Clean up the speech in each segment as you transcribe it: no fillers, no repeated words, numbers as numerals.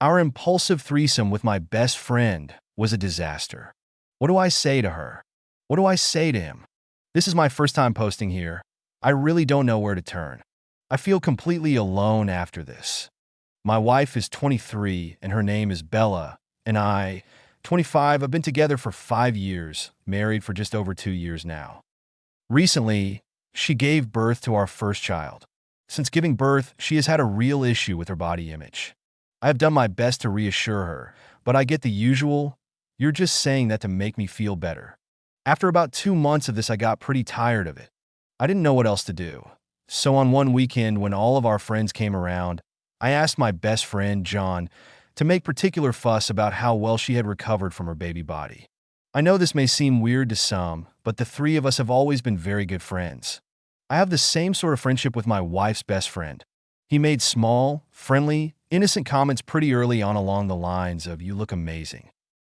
Our impulsive threesome with my best friend was a disaster. What do I say to her? What do I say to him? This is my first time posting here. I really don't know where to turn. I feel completely alone after this. My wife is 23 and her name is Bella, and I, 25, have been together for 5 years, married for just over 2 years now. Recently, she gave birth to our first child. Since giving birth, she has had a real issue with her body image. I have done my best to reassure her, but I get the usual, "You're just saying that to make me feel better." After about 2 months of this, I got pretty tired of it. I didn't know what else to do. So on one weekend, when all of our friends came around, I asked my best friend, John, to make particular fuss about how well she had recovered from her baby body. I know this may seem weird to some, but the three of us have always been very good friends. I have the same sort of friendship with my wife's best friend. He made small, friendly, innocent comments pretty early on along the lines of, "You look amazing."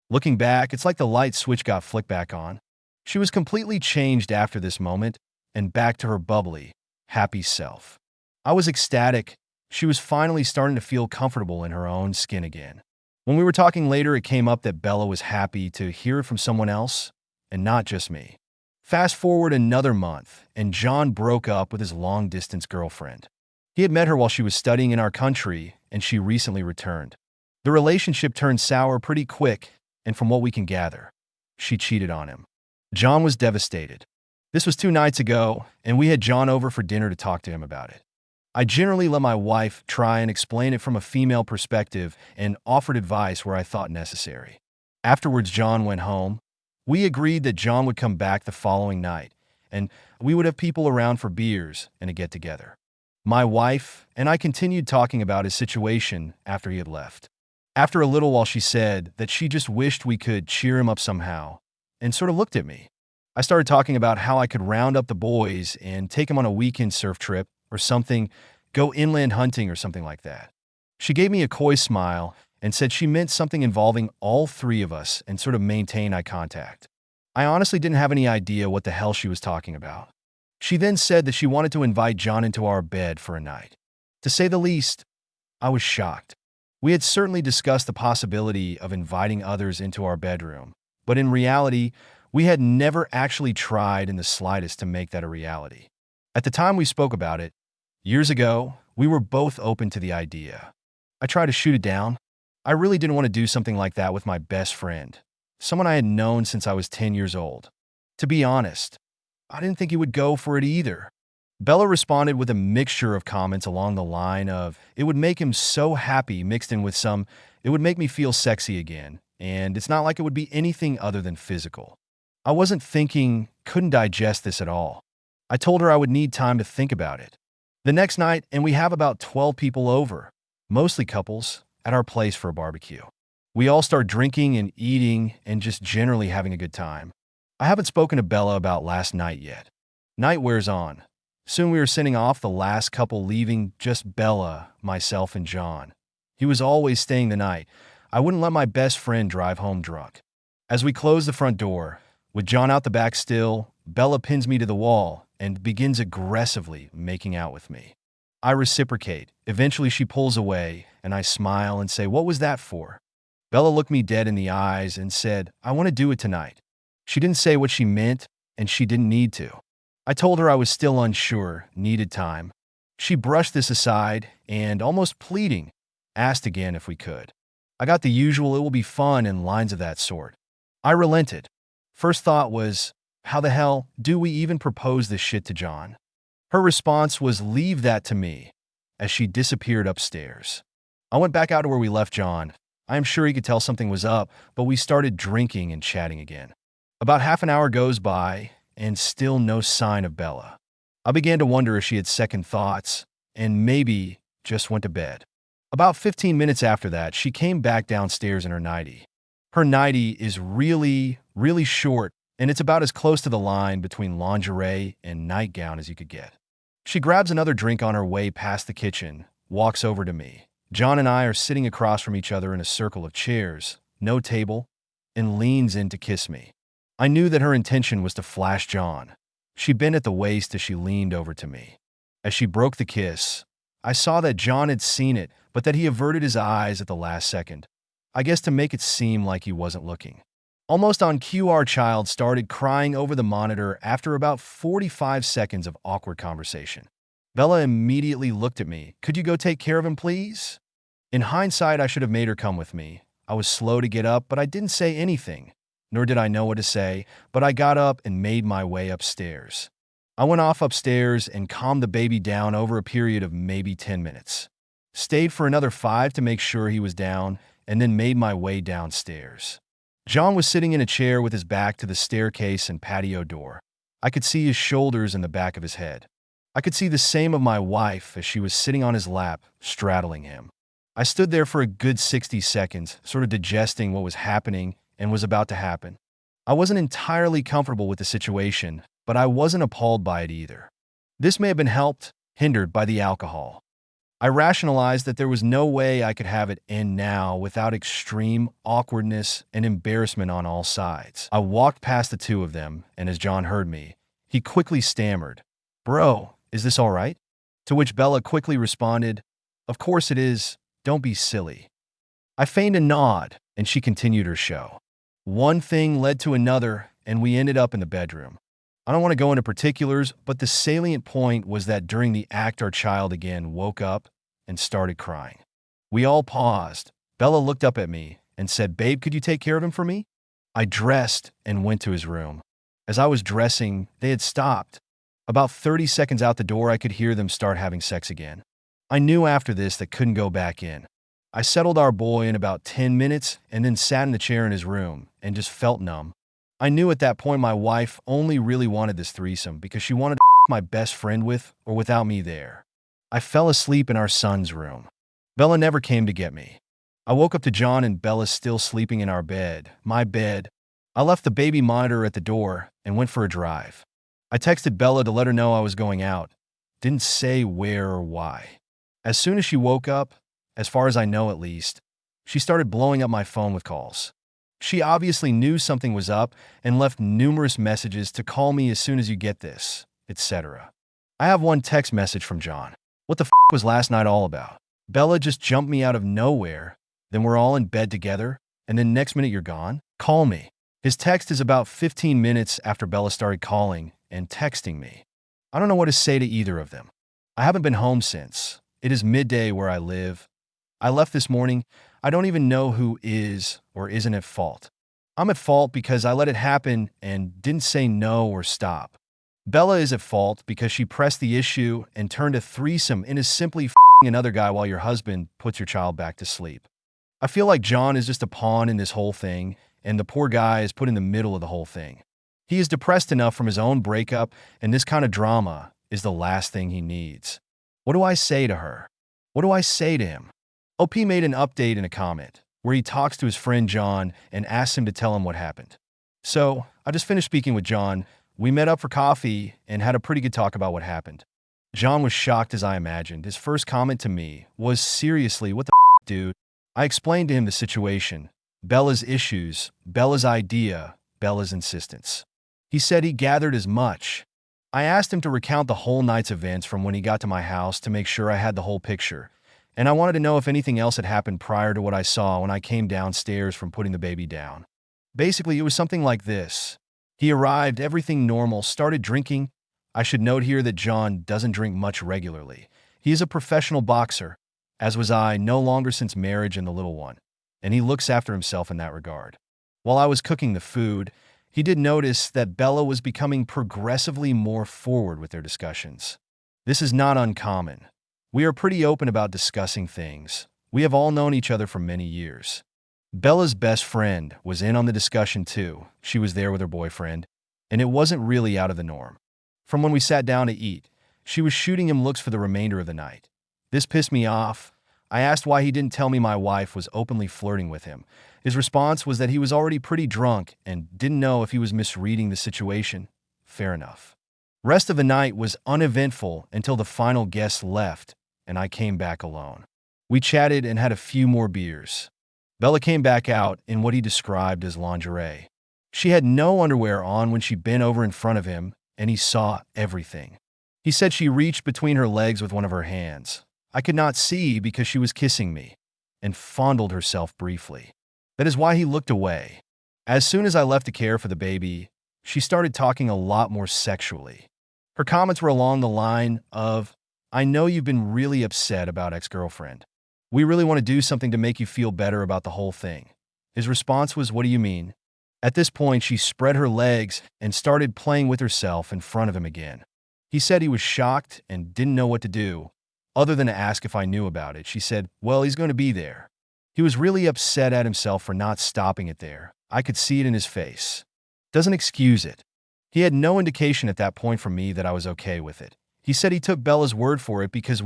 Looking back, it's like the light switch got flicked back on. She was completely changed after this moment and back to her bubbly, happy self. I was ecstatic. She was finally starting to feel comfortable in her own skin again. When we were talking later, it came up that Bella was happy to hear it from someone else and not just me. Fast forward another month, and John broke up with his long-distance girlfriend. He had met her while she was studying in our country, and she recently returned. The relationship turned sour pretty quick, and from what we can gather, she cheated on him. John was devastated. This was 2 nights ago, and we had John over for dinner to talk to him about it. I generally let my wife try and explain it from a female perspective and offered advice where I thought necessary. Afterwards, John went home. We agreed that John would come back the following night, and we would have people around for beers and a get-together. My wife and I continued talking about his situation after he had left. After a little while, she said that she just wished we could cheer him up somehow, and sort of looked at me. I started talking about how I could round up the boys and take him on a weekend surf trip or something, go inland hunting or something like that. She gave me a coy smile and said she meant something involving all 3 of us and sort of maintain eye contact. I honestly didn't have any idea what the hell she was talking about. She then said that she wanted to invite John into our bed for a night. To say the least, I was shocked. We had certainly discussed the possibility of inviting others into our bedroom, but in reality, we had never actually tried in the slightest to make that a reality. At the time we spoke about it, years ago, we were both open to the idea. I tried to shoot it down. I really didn't want to do something like that with my best friend, someone I had known since I was 10 years old. To be honest, I didn't think he would go for it either. Bella responded with a mixture of comments along the line of, "It would make him so happy," mixed in with some, "It would make me feel sexy again, and it's not like it would be anything other than physical." I wasn't thinking, couldn't digest this at all. I told her I would need time to think about it. The next night, and we have about 12 people over, mostly couples, at our place for a barbecue. We all start drinking and eating and just generally having a good time. I haven't spoken to Bella about last night yet. Night wears on. Soon we were sending off the last couple, leaving just Bella, myself, and John. He was always staying the night. I wouldn't let my best friend drive home drunk. As we close the front door, with John out the back still, Bella pins me to the wall and begins aggressively making out with me. I reciprocate. Eventually she pulls away, and I smile and say, "What was that for?" Bella looked me dead in the eyes and said, "I want to do it tonight." She didn't say what she meant, and she didn't need to. I told her I was still unsure, needed time. She brushed this aside and, almost pleading, asked again if we could. I got the usual "it will be fun" and lines of that sort. I relented. First thought was, how the hell do we even propose this shit to John? Her response was, "Leave that to me," as she disappeared upstairs. I went back out to where we left John. I am sure he could tell something was up, but we started drinking and chatting again. About half an hour goes by, and still no sign of Bella. I began to wonder if she had second thoughts, and maybe just went to bed. About 15 minutes after that, she came back downstairs in her nightie. Her nightie is really, really short, and it's about as close to the line between lingerie and nightgown as you could get. She grabs another drink on her way past the kitchen, walks over to me. John and I are sitting across from each other in a circle of chairs, no table, and leans in to kiss me. I knew that her intention was to flash John. She bent at the waist as she leaned over to me. As she broke the kiss, I saw that John had seen it, but that he averted his eyes at the last second. I guess to make it seem like he wasn't looking. Almost on cue, our child started crying over the monitor after about 45 seconds of awkward conversation. Bella immediately looked at me. Could you go take care of him, please? In hindsight, I should have made her come with me. I was slow to get up, but I didn't say anything. Nor did I know what to say, but I got up and made my way upstairs. I went off upstairs and calmed the baby down over a period of maybe 10 minutes. Stayed for another 5 to make sure he was down, and then made my way downstairs. John was sitting in a chair with his back to the staircase and patio door. I could see his shoulders and the back of his head. I could see the same of my wife as she was sitting on his lap, straddling him. I stood there for a good 60 seconds, sort of digesting what was happening and was about to happen. I wasn't entirely comfortable with the situation, but I wasn't appalled by it either. This may have been hindered by the alcohol. I rationalized that there was no way I could have it end now without extreme awkwardness and embarrassment on all sides. I walked past the two of them, and as John heard me, he quickly stammered, "Bro, is this all right?" To which Bella quickly responded, "Of course it is. Don't be silly." I feigned a nod, and she continued her show. One thing led to another, and we ended up in the bedroom. I don't want to go into particulars, but the salient point was that during the act, our child again woke up and started crying. We all paused. Bella looked up at me and said, "Babe, could you take care of him for me?" I dressed and went to his room. As I was dressing, they had stopped. About 30 seconds out the door, I could hear them start having sex again. I knew after this that couldn't go back in. I settled our boy in about 10 minutes and then sat in the chair in his room and just felt numb. I knew at that point my wife only really wanted this threesome because she wanted to my best friend with or without me there. I fell asleep in our son's room. Bella never came to get me. I woke up to John and Bella still sleeping in our bed, my bed. I left the baby monitor at the door and went for a drive. I texted Bella to let her know I was going out. Didn't say where or why. As soon as she woke up, as far as I know at least, she started blowing up my phone with calls. She obviously knew something was up and left numerous messages to call me as soon as you get this, etc. I have one text message from John. "What the was last night all about? Bella just jumped me out of nowhere, then we're all in bed together, and then next minute you're gone? Call me." His text is about 15 minutes after Bella started calling and texting me. I don't know what to say to either of them. I haven't been home since. It is midday where I live. I left this morning. I don't even know who is or isn't at fault. I'm at fault because I let it happen and didn't say no or stop. Bella is at fault because she pressed the issue and turned a threesome into simply f***ing another guy while your husband puts your child back to sleep. I feel like John is just a pawn in this whole thing, and the poor guy is put in the middle of the whole thing. He is depressed enough from his own breakup, and this kind of drama is the last thing he needs. What do I say to her? What do I say to him? OP made an update in a comment where he talks to his friend John and asks him to tell him what happened. So, I just finished speaking with John. We met up for coffee and had a pretty good talk about what happened. John was shocked as I imagined. His first comment to me was, "Seriously, what the dude?" I explained to him the situation, Bella's issues, Bella's idea, Bella's insistence. He said he gathered as much. I asked him to recount the whole night's events from when he got to my house to make sure I had the whole picture. And I wanted to know if anything else had happened prior to what I saw when I came downstairs from putting the baby down. Basically, it was something like this. He arrived, everything normal, started drinking. I should note here that John doesn't drink much regularly. He is a professional boxer, as was I, no longer since marriage and the little one, and he looks after himself in that regard. While I was cooking the food, he did notice that Bella was becoming progressively more forward with their discussions. This is not uncommon. We are pretty open about discussing things. We have all known each other for many years. Bella's best friend was in on the discussion too. She was there with her boyfriend, and it wasn't really out of the norm. From when we sat down to eat, she was shooting him looks for the remainder of the night. This pissed me off. I asked why he didn't tell me my wife was openly flirting with him. His response was that he was already pretty drunk and didn't know if he was misreading the situation. Fair enough. Rest of the night was uneventful until the final guest left, and I came back alone. We chatted and had a few more beers. Bella came back out in what he described as lingerie. She had no underwear on when she bent over in front of him, and he saw everything. He said she reached between her legs with one of her hands. I could not see because she was kissing me and fondled herself briefly. That is why he looked away. As soon as I left to care for the baby, she started talking a lot more sexually. Her comments were along the line of, I know you've been really upset about ex-girlfriend. We really want to do something to make you feel better about the whole thing. His response was, what do you mean? At this point, she spread her legs and started playing with herself in front of him again. He said he was shocked and didn't know what to do, other than to ask if I knew about it. She said, well, he's going to be there. He was really upset at himself for not stopping it there. I could see it in his face. Doesn't excuse it. He had no indication at that point from me that I was okay with it. He said he took Bella's word for it because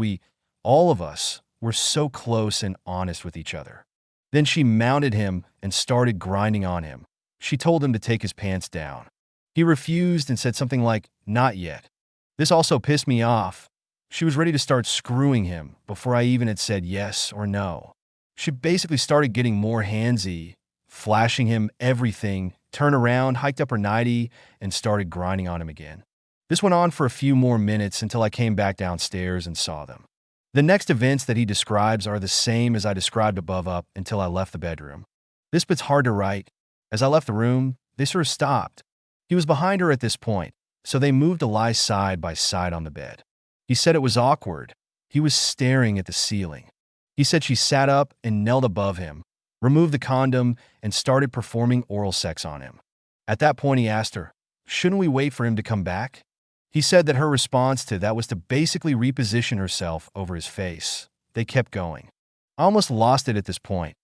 all of us, were so close and honest with each other. Then she mounted him and started grinding on him. She told him to take his pants down. He refused and said something like, not yet. This also pissed me off. She was ready to start screwing him before I even had said yes or no. She basically started getting more handsy, flashing him everything, turned around, hiked up her nightie, and started grinding on him again. This went on for a few more minutes until I came back downstairs and saw them. The next events that he describes are the same as I described above up until I left the bedroom. This bit's hard to write. As I left the room, they sort of stopped. He was behind her at this point, so they moved to lie side by side on the bed. He said it was awkward. He was staring at the ceiling. He said she sat up and knelt above him, removed the condom, and started performing oral sex on him. At that point, he asked her, shouldn't we wait for him to come back? He said that her response to that was to basically reposition herself over his face. They kept going. I almost lost it at this point.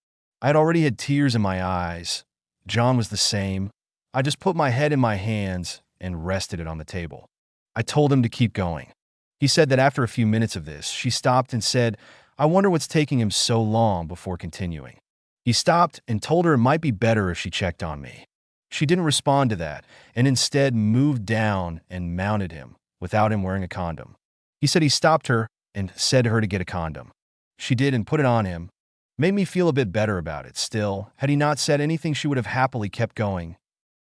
I had already had tears in my eyes. John was the same. I just put my head in my hands and rested it on the table. I told him to keep going. He said that after a few minutes of this, she stopped and said, I wonder what's taking him so long before continuing. He stopped and told her it might be better if she checked on me. She didn't respond to that, and instead moved down and mounted him, without him wearing a condom. He said he stopped her and said to her to get a condom. She did and put it on him. Made me feel a bit better about it. Still, had he not said anything, she would have happily kept going.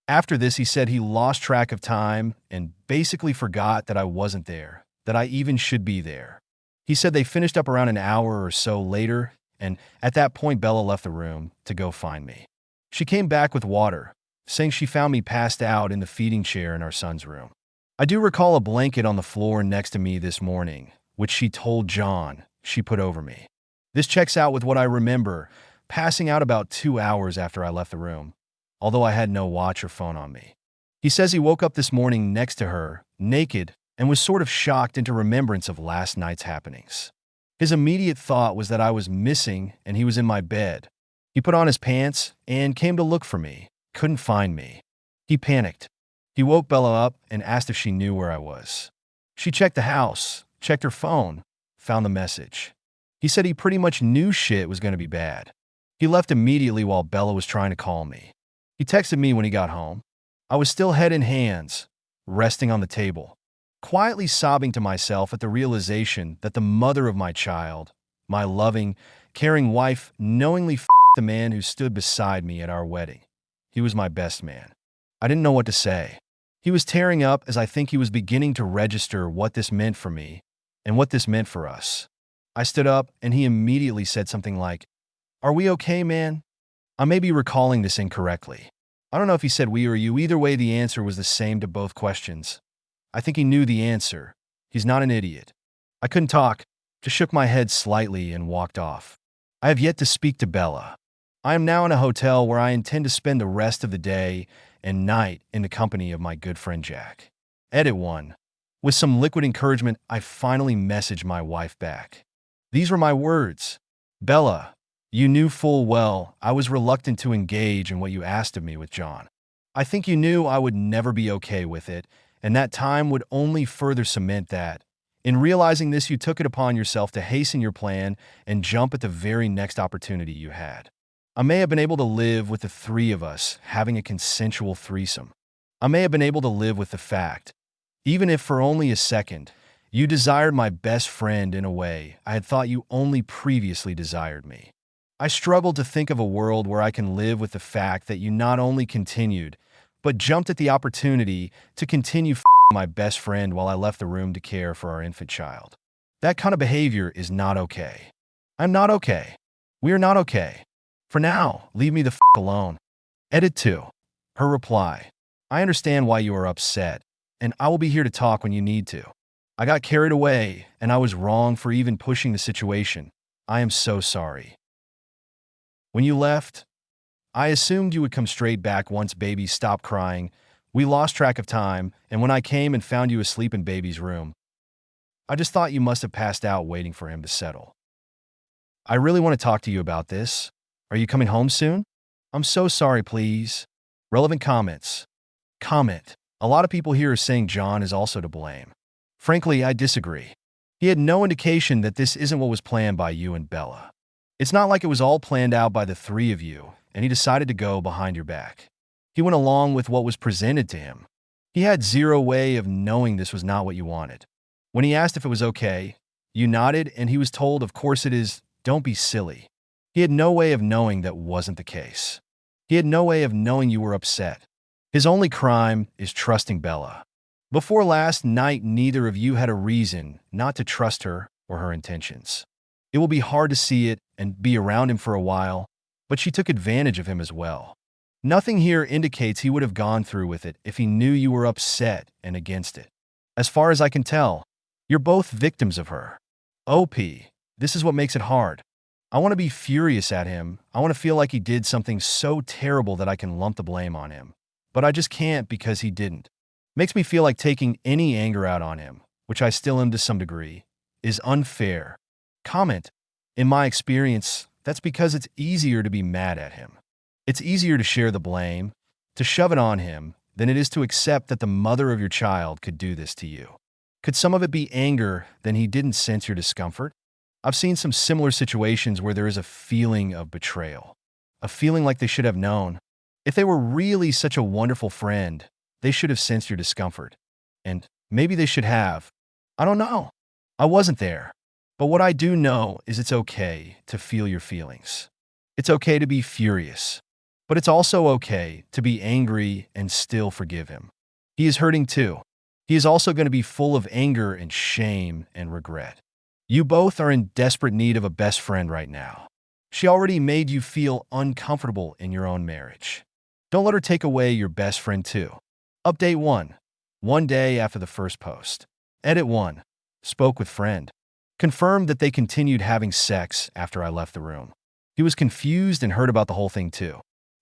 After this, he said he lost track of time and basically forgot that I wasn't there, that I even should be there. He said they finished up around an hour or so later, and at that point, Bella left the room to go find me. She came back with water, saying she found me passed out in the feeding chair in our son's room. I do recall a blanket on the floor next to me this morning, which she told John she put over me. This checks out with what I remember, passing out about 2 hours after I left the room, although I had no watch or phone on me. He says he woke up this morning next to her, naked, and was sort of shocked into remembrance of last night's happenings. His immediate thought was that I was missing and he was in my bed. He put on his pants and came to look for me. Couldn't find me. He panicked. He woke Bella up and asked if she knew where I was. She checked the house, checked her phone, found the message. He said he pretty much knew shit was going to be bad. He left immediately while Bella was trying to call me. He texted me when he got home. I was still head in hands, resting on the table, quietly sobbing to myself at the realization that the mother of my child, my loving, caring wife, knowingly f***ed the man who stood beside me at our wedding. He was my best man. I didn't know what to say. He was tearing up as I think he was beginning to register what this meant for me and what this meant for us. I stood up and he immediately said something like, "Are we okay, man?" I may be recalling this incorrectly. I don't know if he said we or you. Either way, the answer was the same to both questions. I think he knew the answer. He's not an idiot. I couldn't talk, just shook my head slightly and walked off. I have yet to speak to Bella. I am now in a hotel where I intend to spend the rest of the day and night in the company of my good friend Jack. Edit 1. With some liquid encouragement, I finally messaged my wife back. These were my words. Bella, you knew full well I was reluctant to engage in what you asked of me with John. I think you knew I would never be okay with it, and that time would only further cement that. In realizing this, you took it upon yourself to hasten your plan and jump at the very next opportunity you had. I may have been able to live with the three of us having a consensual threesome. I may have been able to live with the fact, even if for only a second, you desired my best friend in a way I had thought you only previously desired me. I struggled to think of a world where I can live with the fact that you not only continued, but jumped at the opportunity to continue my best friend while I left the room to care for our infant child. That kind of behavior is not okay. I'm not okay. We are not okay. For now, leave me the alone. Edit 2. Her reply. I understand why you are upset, and I will be here to talk when you need to. I got carried away, and I was wrong for even pushing the situation. I am so sorry. When you left, I assumed you would come straight back once baby stopped crying. We lost track of time, and when I came and found you asleep in baby's room, I just thought you must have passed out waiting for him to settle. I really want to talk to you about this. Are you coming home soon? I'm so sorry, please. Relevant comments. Comment. A lot of people here are saying John is also to blame. Frankly, I disagree. He had no indication that this isn't what was planned by you and Bella. It's not like it was all planned out by the three of you, and he decided to go behind your back. He went along with what was presented to him. He had zero way of knowing this was not what you wanted. When he asked if it was okay, you nodded, and he was told, of course it is, don't be silly. He had no way of knowing that wasn't the case. He had no way of knowing you were upset. His only crime is trusting Bella. Before last night, neither of you had a reason not to trust her or her intentions. It will be hard to see it and be around him for a while, but she took advantage of him as well. Nothing here indicates he would have gone through with it if he knew you were upset and against it. As far as I can tell, you're both victims of her. OP, this is what makes it hard. I want to be furious at him. I want to feel like he did something so terrible that I can lump the blame on him. But I just can't because he didn't. Makes me feel like taking any anger out on him, which I still am to some degree, is unfair. Comment. In my experience, that's because it's easier to be mad at him. It's easier to share the blame, to shove it on him, than it is to accept that the mother of your child could do this to you. Could some of it be anger that he didn't sense your discomfort? I've seen some similar situations where there is a feeling of betrayal, a feeling like they should have known. If they were really such a wonderful friend, they should have sensed your discomfort. And maybe they should have. I don't know. I wasn't there. But what I do know is it's okay to feel your feelings. It's okay to be furious. But it's also okay to be angry and still forgive him. He is hurting too. He is also going to be full of anger and shame and regret. You both are in desperate need of a best friend right now. She already made you feel uncomfortable in your own marriage. Don't let her take away your best friend too. Update 1. 1 day after the first post. Edit 1. Spoke with friend. Confirmed that they continued having sex after I left the room. He was confused and heard about the whole thing too.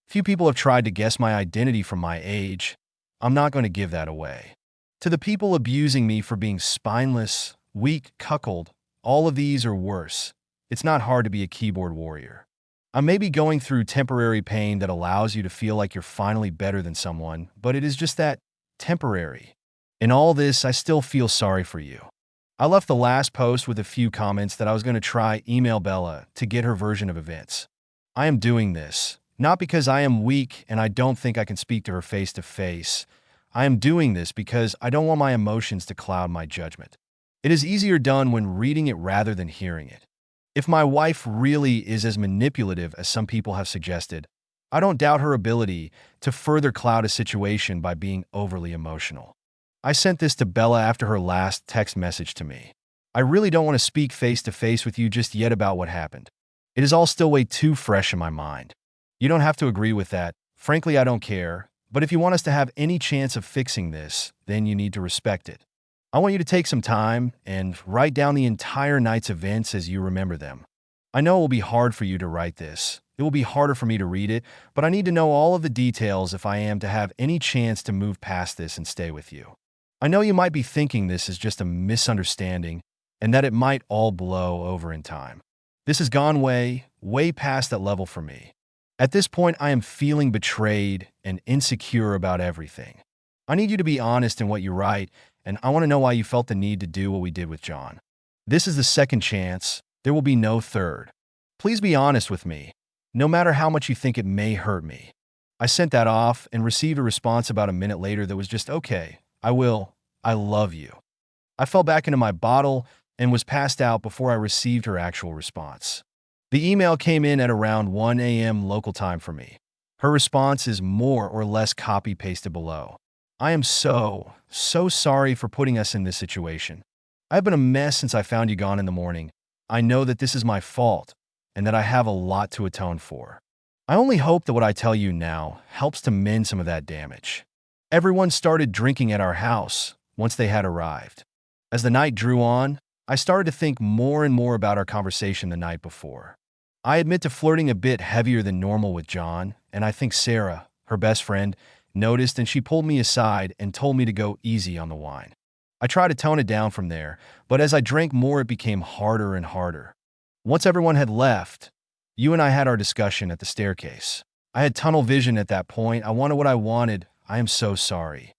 Few people have tried to guess my identity from my age. I'm not going to give that away. To the people abusing me for being spineless, weak, cuckold, all of these are worse. It's not hard to be a keyboard warrior. I may be going through temporary pain that allows you to feel like you're finally better than someone, but it is just that temporary. In all this, I still feel sorry for you. I left the last post with a few comments that I was going to try email Bella to get her version of events. I am doing this, not because I am weak and I don't think I can speak to her face to face. I am doing this because I don't want my emotions to cloud my judgment. It is easier done when reading it rather than hearing it. If my wife really is as manipulative as some people have suggested, I don't doubt her ability to further cloud a situation by being overly emotional. I sent this to Bella after her last text message to me. I really don't want to speak face to face with you just yet about what happened. It is all still way too fresh in my mind. You don't have to agree with that. Frankly, I don't care. But if you want us to have any chance of fixing this, then you need to respect it. I want you to take some time and write down the entire night's events as you remember them. I know it will be hard for you to write this. It will be harder for me to read it, but I need to know all of the details if I am to have any chance to move past this and stay with you. I know you might be thinking this is just a misunderstanding and that it might all blow over in time. This has gone way, way past that level for me. At this point, I am feeling betrayed and insecure about everything. I need you to be honest in what you write, and I want to know why you felt the need to do what we did with John. This is the second chance. There will be no third. Please be honest with me, no matter how much you think it may hurt me. I sent that off and received a response about a minute later that was just, okay, I will. I love you. I fell back into my bottle and was passed out before I received her actual response. The email came in at around 1 a.m. local time for me. Her response is more or less copy-pasted below. I am so sorry for putting us in this situation. I've been a mess since I found you gone in the morning. I know that this is my fault and that I have a lot to atone for. I only hope that what I tell you now helps to mend some of that damage. Everyone started drinking at our house once they had arrived. As the night drew on, I started to think more and more about our conversation the night before. I admit to flirting a bit heavier than normal with John, and I think Sarah, her best friend, noticed and she pulled me aside and told me to go easy on the wine. I tried to tone it down from there, but as I drank more, it became harder and harder. Once everyone had left, you and I had our discussion at the staircase. I had tunnel vision at that point. I wanted what I wanted. I am so sorry.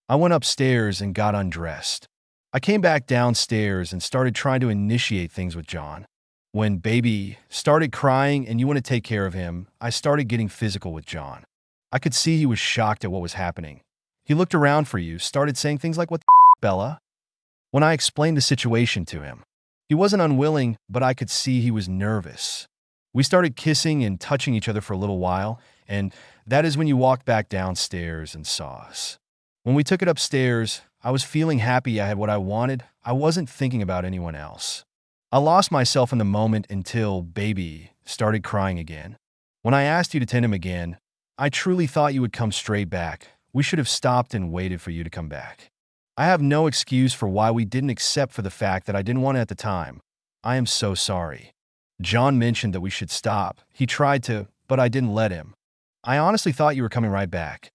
I went upstairs and got undressed. I came back downstairs and started trying to initiate things with John. When baby started crying and you want to take care of him, I started getting physical with John. I could see he was shocked at what was happening. He looked around for you, started saying things like, "What the Bella?" When I explained the situation to him. He wasn't unwilling, but I could see he was nervous. We started kissing and touching each other for a little while, and that is when you walked back downstairs and saw us. When we took it upstairs, I was feeling happy I had what I wanted. I wasn't thinking about anyone else. I lost myself in the moment until baby started crying again. When I asked you to tend him again, I truly thought you would come straight back. We should have stopped and waited for you to come back. I have no excuse for why we didn't except for the fact that I didn't want it at the time. I am so sorry. John mentioned that we should stop. He tried to, but I didn't let him. I honestly thought you were coming right back.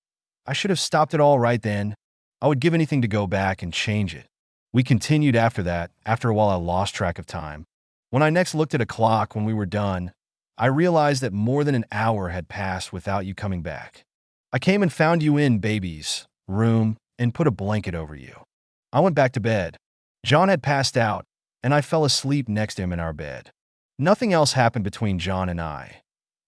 I should have stopped it all right then. I would give anything to go back and change it. We continued after that. After a while, I lost track of time. When I next looked at a clock when we were done, I realized that more than an hour had passed without you coming back. I came and found you in baby's room and put a blanket over you. I went back to bed. John had passed out, and I fell asleep next to him in our bed. Nothing else happened between John and I.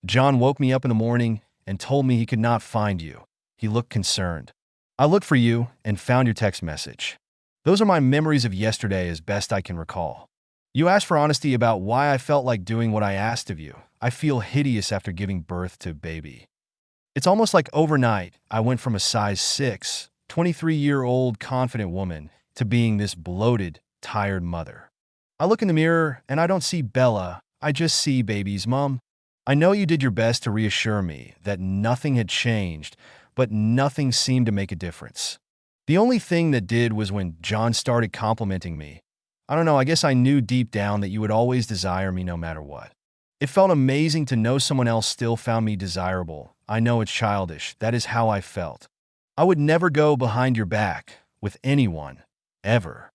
John woke me up in the morning and told me he could not find you. He looked concerned. I looked for you and found your text message. Those are my memories of yesterday as best I can recall. You asked for honesty about why I felt like doing what I asked of you. I feel hideous after giving birth to baby. It's almost like overnight, I went from a size 6, 23-year-old confident woman to being this bloated, tired mother. I look in the mirror and I don't see Bella, I just see baby's mom. I know you did your best to reassure me that nothing had changed, but nothing seemed to make a difference. The only thing that did was when John started complimenting me. I don't know, I guess I knew deep down that you would always desire me no matter what. It felt amazing to know someone else still found me desirable. I know it's childish. That is how I felt. I would never go behind your back with anyone, ever.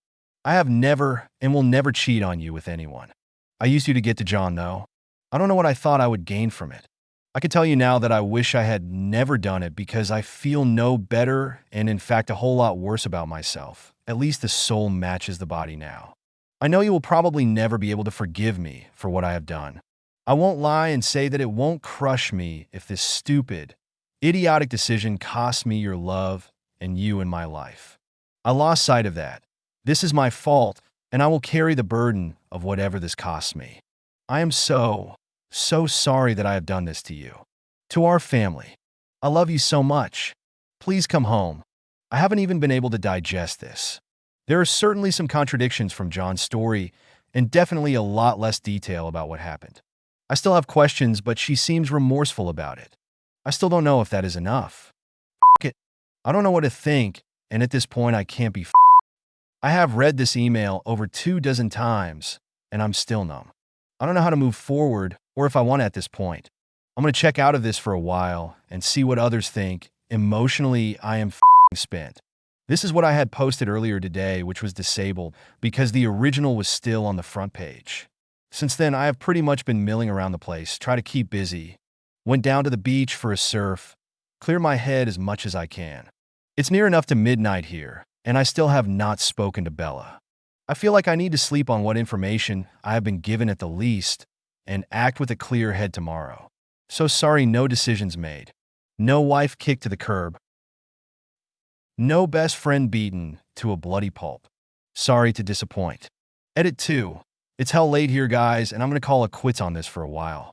I have never and will never cheat on you with anyone. I used you to get to John, though. I don't know what I thought I would gain from it. I can tell you now that I wish I had never done it because I feel no better and, in fact, a whole lot worse about myself. At least the soul matches the body now. I know you will probably never be able to forgive me for what I have done. I won't lie and say that it won't crush me if this stupid, idiotic decision costs me your love and you in my life. I lost sight of that. This is my fault, and I will carry the burden of whatever this costs me. I am so sorry that I have done this to you. To our family, I love you so much. Please come home. I haven't even been able to digest this. There are certainly some contradictions from John's story, and definitely a lot less detail about what happened. I still have questions, but she seems remorseful about it. I still don't know if that is enough. It. I don't know what to think, and at this point I can't be I have read this email over 24 times, and I'm still numb. I don't know how to move forward, or if I want to at this point. I'm going to check out of this for a while and see what others think. Emotionally, I am spent. This is what I had posted earlier today, which was disabled because the original was still on the front page. Since then, I have pretty much been milling around the place, try to keep busy. Went down to the beach for a surf, clear my head as much as I can. It's near enough to midnight here, and I still have not spoken to Bella. I feel like I need to sleep on what information I have been given at the least and act with a clear head tomorrow. So sorry, no decisions made. No wife kicked to the curb. No best friend beaten to a bloody pulp. Sorry to disappoint. Edit 2. It's hell late here, guys, and I'm going to call it quits on this for a while.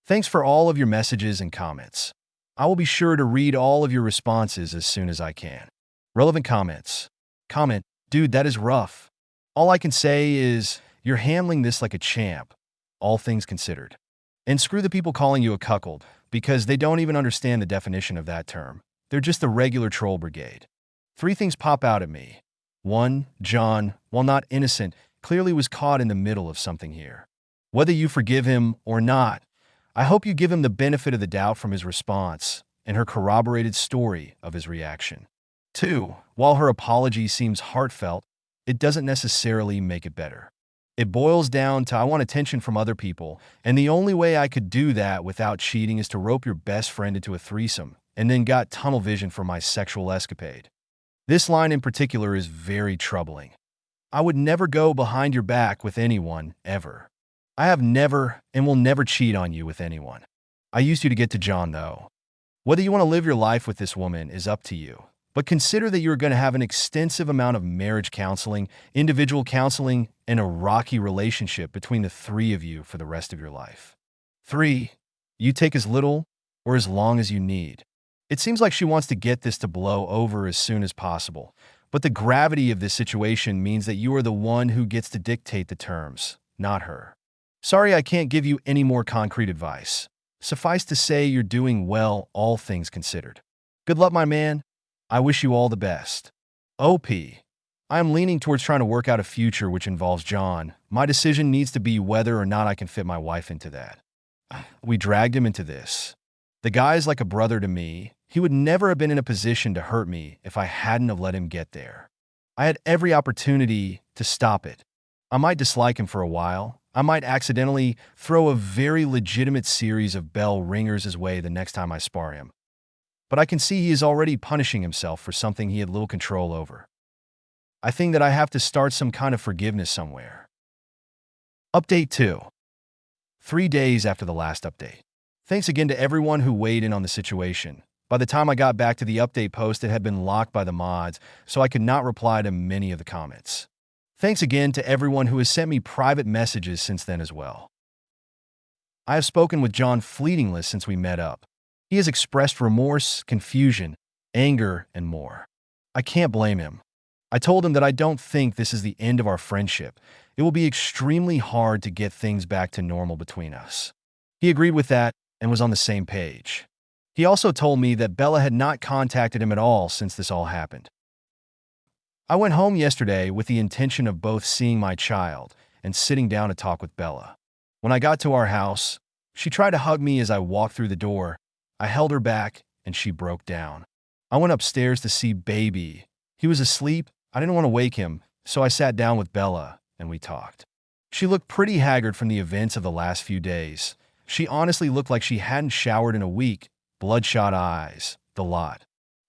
Thanks for all of your messages and comments. I will be sure to read all of your responses as soon as I can. Relevant comments. Comment, dude, that is rough. All I can say is, you're handling this like a champ, all things considered. And screw the people calling you a cuckold, because they don't even understand the definition of that term. They're just the regular troll brigade. Three things pop out at me. One, John, while not innocent, clearly was caught in the middle of something here. Whether you forgive him or not, I hope you give him the benefit of the doubt from his response and her corroborated story of his reaction. Two, while her apology seems heartfelt, it doesn't necessarily make it better. It boils down to I want attention from other people, and the only way I could do that without cheating is to rope your best friend into a threesome, and then got tunnel vision for my sexual escapade. This line in particular is very troubling. I would never go behind your back with anyone, ever. I have never and will never cheat on you with anyone. I used you to get to John, though. Whether you want to live your life with this woman is up to you. But consider that you're going to have an extensive amount of marriage counseling, individual counseling, and a rocky relationship between the three of you for the rest of your life. 3. You take as little or as long as you need. It seems like she wants to get this to blow over as soon as possible, but the gravity of this situation means that you are the one who gets to dictate the terms, not her. Sorry I can't give you any more concrete advice. Suffice to say you're doing well, all things considered. Good luck, my man. I wish you all the best. OP. I am leaning towards trying to work out a future which involves John. My decision needs to be whether or not I can fit my wife into that. We dragged him into this. The guy is like a brother to me. He would never have been in a position to hurt me if I hadn't have let him get there. I had every opportunity to stop it. I might dislike him for a while. I might accidentally throw a very legitimate series of bell ringers his way the next time I spar him. But I can see he is already punishing himself for something he had little control over. I think that I have to start some kind of forgiveness somewhere. Update 2. 3 days after the last update. Thanks again to everyone who weighed in on the situation. By the time I got back to the update post, it had been locked by the mods, so I could not reply to many of the comments. Thanks again to everyone who has sent me private messages since then as well. I have spoken with John fleetingly since we met up. He has expressed remorse, confusion, anger, and more. I can't blame him. I told him that I don't think this is the end of our friendship. It will be extremely hard to get things back to normal between us. He agreed with that and was on the same page. He also told me that Bella had not contacted him at all since this all happened. I went home yesterday with the intention of both seeing my child and sitting down to talk with Bella. When I got to our house, she tried to hug me as I walked through the door. I held her back, and she broke down. I went upstairs to see baby. He was asleep. I didn't want to wake him, so I sat down with Bella, and we talked. She looked pretty haggard from the events of the last few days. She honestly looked like she hadn't showered in a week, bloodshot eyes, the lot.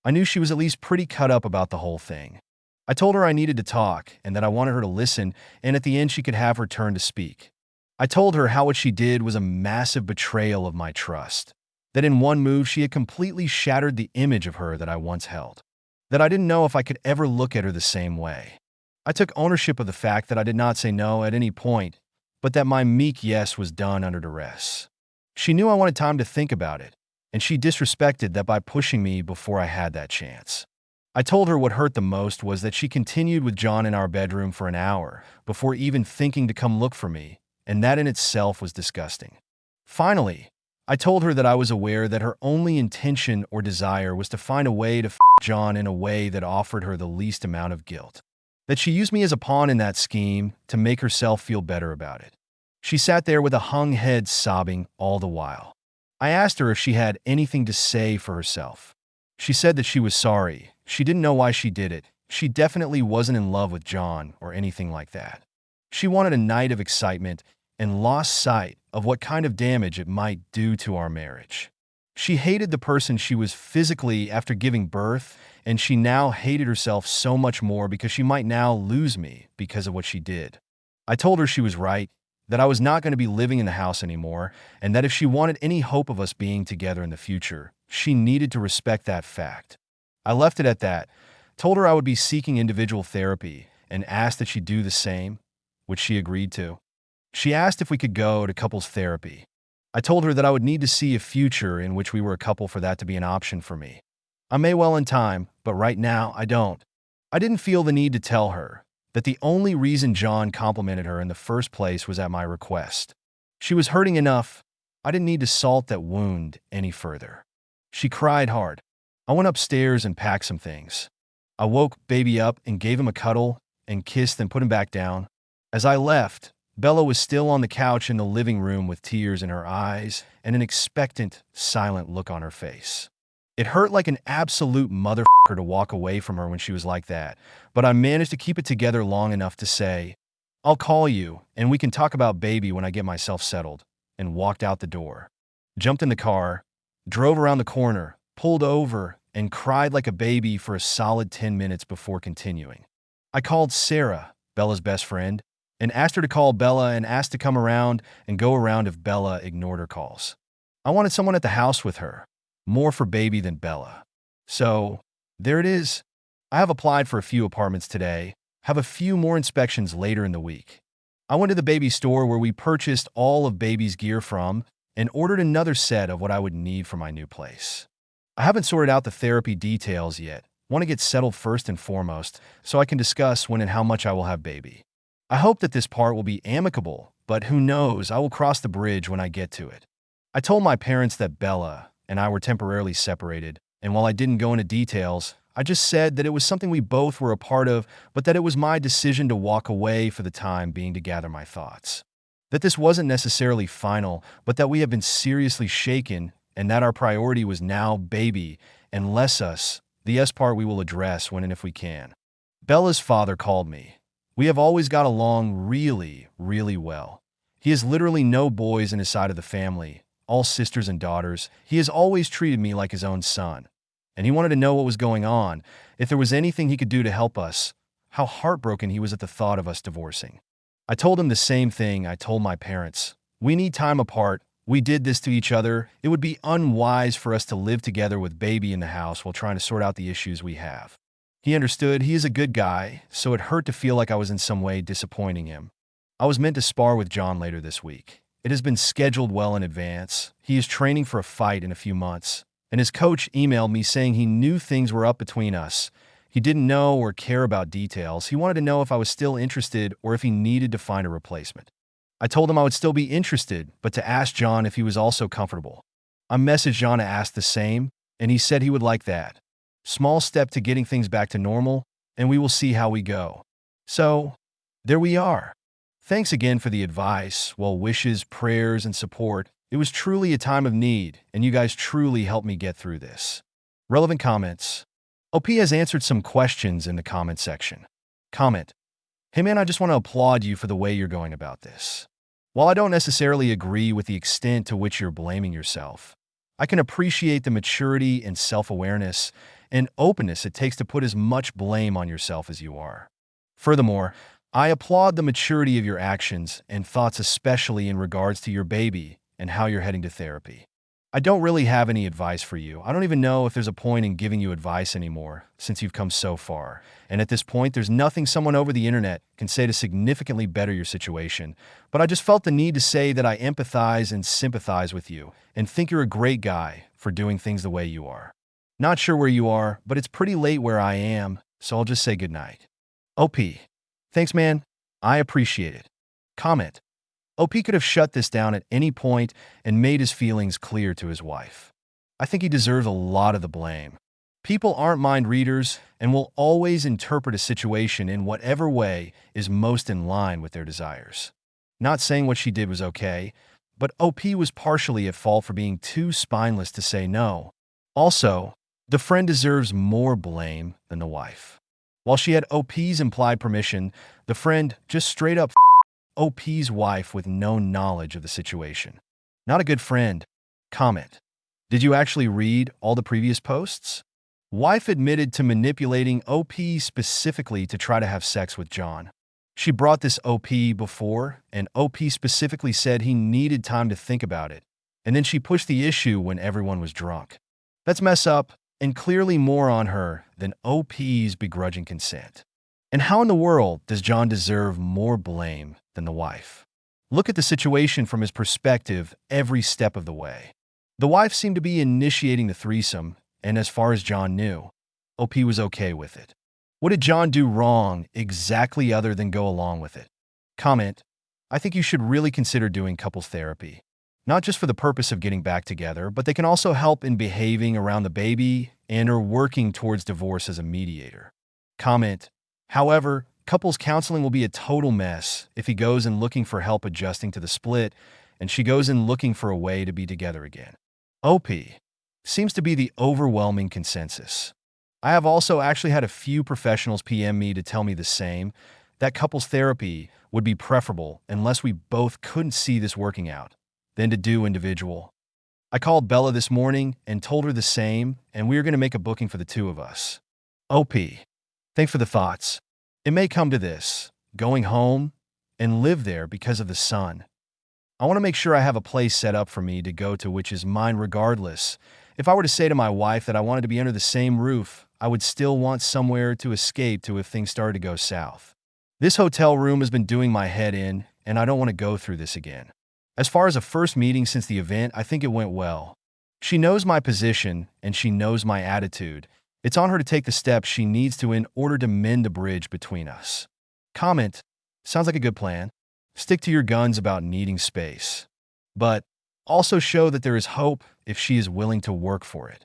I knew she was at least pretty cut up about the whole thing. I told her I needed to talk, and that I wanted her to listen, and at the end she could have her turn to speak. I told her how what she did was a massive betrayal of my trust. That in one move she had completely shattered the image of her that I once held. That I didn't know if I could ever look at her the same way. I took ownership of the fact that I did not say no at any point, but that my meek yes was done under duress. She knew I wanted time to think about it, and she disrespected that by pushing me before I had that chance. I told her what hurt the most was that she continued with John in our bedroom for an hour before even thinking to come look for me, and that in itself was disgusting. Finally, I told her that I was aware that her only intention or desire was to find a way to f John in a way that offered her the least amount of guilt. That she used me as a pawn in that scheme to make herself feel better about it. She sat there with a hung head sobbing all the while. I asked her if she had anything to say for herself. She said that she was sorry. She didn't know why she did it. She definitely wasn't in love with John or anything like that. She wanted a night of excitement and lost sight of what kind of damage it might do to our marriage. She hated the person she was physically after giving birth, and she now hated herself so much more because she might now lose me because of what she did. I told her she was right, that I was not going to be living in the house anymore, and that if she wanted any hope of us being together in the future, she needed to respect that fact. I left it at that, told her I would be seeking individual therapy, and asked that she do the same, which she agreed to. She asked if we could go to couples therapy. I told her that I would need to see a future in which we were a couple for that to be an option for me. I may well in time, but right now I don't. I didn't feel the need to tell her, that the only reason John complimented her in the first place was at my request. She was hurting enough. I didn't need to salt that wound any further. She cried hard. I went upstairs and packed some things. I woke baby up and gave him a cuddle and kissed and put him back down. As I left, Bella was still on the couch in the living room with tears in her eyes and an expectant, silent look on her face. It hurt like an absolute motherfucker to walk away from her when she was like that, but I managed to keep it together long enough to say, "I'll call you, and we can talk about baby when I get myself settled," and walked out the door. Jumped in the car, drove around the corner, pulled over, and cried like a baby for a solid 10 minutes before continuing. I called Sarah, Bella's best friend, and asked her to call Bella and asked to come around and go around if Bella ignored her calls. I wanted someone at the house with her, more for baby than Bella. So, there it is. I have applied for a few apartments today, have a few more inspections later in the week. I went to the baby store where we purchased all of baby's gear from and ordered another set of what I would need for my new place. I haven't sorted out the therapy details yet. Want to get settled first and foremost so I can discuss when and how much I will have baby. I hope that this part will be amicable, but who knows, I will cross the bridge when I get to it. I told my parents that Bella and I were temporarily separated, and while I didn't go into details, I just said that it was something we both were a part of, but that it was my decision to walk away for the time being to gather my thoughts. That this wasn't necessarily final, but that we have been seriously shaken, and that our priority was now baby, and less us. The S part we will address when and if we can. Bella's father called me. We have always got along really, really well. He has literally no boys in his side of the family, all sisters and daughters. He has always treated me like his own son. And he wanted to know what was going on, if there was anything he could do to help us, how heartbroken he was at the thought of us divorcing. I told him the same thing I told my parents. We need time apart. We did this to each other. It would be unwise for us to live together with baby in the house while trying to sort out the issues we have. He understood. He is a good guy, so it hurt to feel like I was in some way disappointing him. I was meant to spar with John later this week. It has been scheduled well in advance. He is training for a fight in a few months, and his coach emailed me saying he knew things were up between us. He didn't know or care about details. He wanted to know if I was still interested or if he needed to find a replacement. I told him I would still be interested, but to ask John if he was also comfortable. I messaged John to ask the same, and he said he would like that. Small step to getting things back to normal, and we will see how we go. So, there we are. Thanks again for the advice, well wishes, prayers, and support. It was truly a time of need, and you guys truly helped me get through this. Relevant comments. OP has answered some questions in the comment section. Comment. Hey man, I just want to applaud you for the way you're going about this. While I don't necessarily agree with the extent to which you're blaming yourself, I can appreciate the maturity and self-awareness and openness it takes to put as much blame on yourself as you are. Furthermore, I applaud the maturity of your actions and thoughts, especially in regards to your baby and how you're heading to therapy. I don't really have any advice for you. I don't even know if there's a point in giving you advice anymore, since you've come so far. And at this point, there's nothing someone over the internet can say to significantly better your situation. But I just felt the need to say that I empathize and sympathize with you, and think you're a great guy for doing things the way you are. Not sure where you are, but it's pretty late where I am, so I'll just say goodnight. OP. Thanks, man. I appreciate it. Comment. OP could have shut this down at any point and made his feelings clear to his wife. I think he deserves a lot of the blame. People aren't mind readers and will always interpret a situation in whatever way is most in line with their desires. Not saying what she did was okay, but OP was partially at fault for being too spineless to say no. Also, the friend deserves more blame than the wife. While she had OP's implied permission, the friend just straight up OP's wife with no knowledge of the situation. Not a good friend. Comment. Did you actually read all the previous posts? Wife admitted to manipulating OP specifically to try to have sex with John. She brought this OP before, and OP specifically said he needed time to think about it, and then she pushed the issue when everyone was drunk. That's mess up, and clearly more on her than OP's begrudging consent. And how in the world does John deserve more blame than the wife? Look at the situation from his perspective every step of the way. The wife seemed to be initiating the threesome, and as far as John knew, OP was okay with it. What did John do wrong exactly other than go along with it? Comment, I think you should really consider doing couples therapy. Not just for the purpose of getting back together, but they can also help in behaving around the baby and or working towards divorce as a mediator. Comment, however, couples counseling will be a total mess if he goes in looking for help adjusting to the split and she goes in looking for a way to be together again. OP seems to be the overwhelming consensus. I have also actually had a few professionals PM me to tell me the same, that couples therapy would be preferable unless we both couldn't see this working out, than to do individual. I called Bella this morning and told her the same, and we are going to make a booking for the two of us. OP, thanks for the thoughts. It may come to this, going home and live there because of the son. I want to make sure I have a place set up for me to go to which is mine regardless. If I were to say to my wife that I wanted to be under the same roof, I would still want somewhere to escape to if things started to go south. This hotel room has been doing my head in, and I don't want to go through this again. As far as a first meeting since the event, I think it went well. She knows my position, and she knows my attitude. It's on her to take the steps she needs to in order to mend the bridge between us. Comment, sounds like a good plan. Stick to your guns about needing space. But also show that there is hope if she is willing to work for it.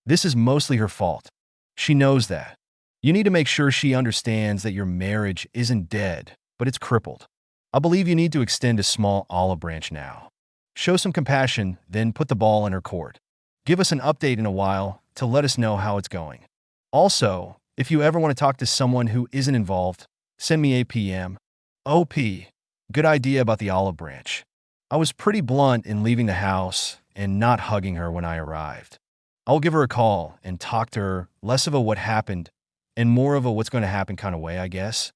This is mostly her fault. She knows that. You need to make sure she understands that your marriage isn't dead, but it's crippled. I believe you need to extend a small olive branch now. Show some compassion, then put the ball in her court. Give us an update in a while to let us know how it's going. Also, if you ever want to talk to someone who isn't involved, send me a PM. OP, good idea about the olive branch. I was pretty blunt in leaving the house and not hugging her when I arrived. I'll give her a call and talk to her, less of a what happened and more of a what's going to happen kind of way, I guess.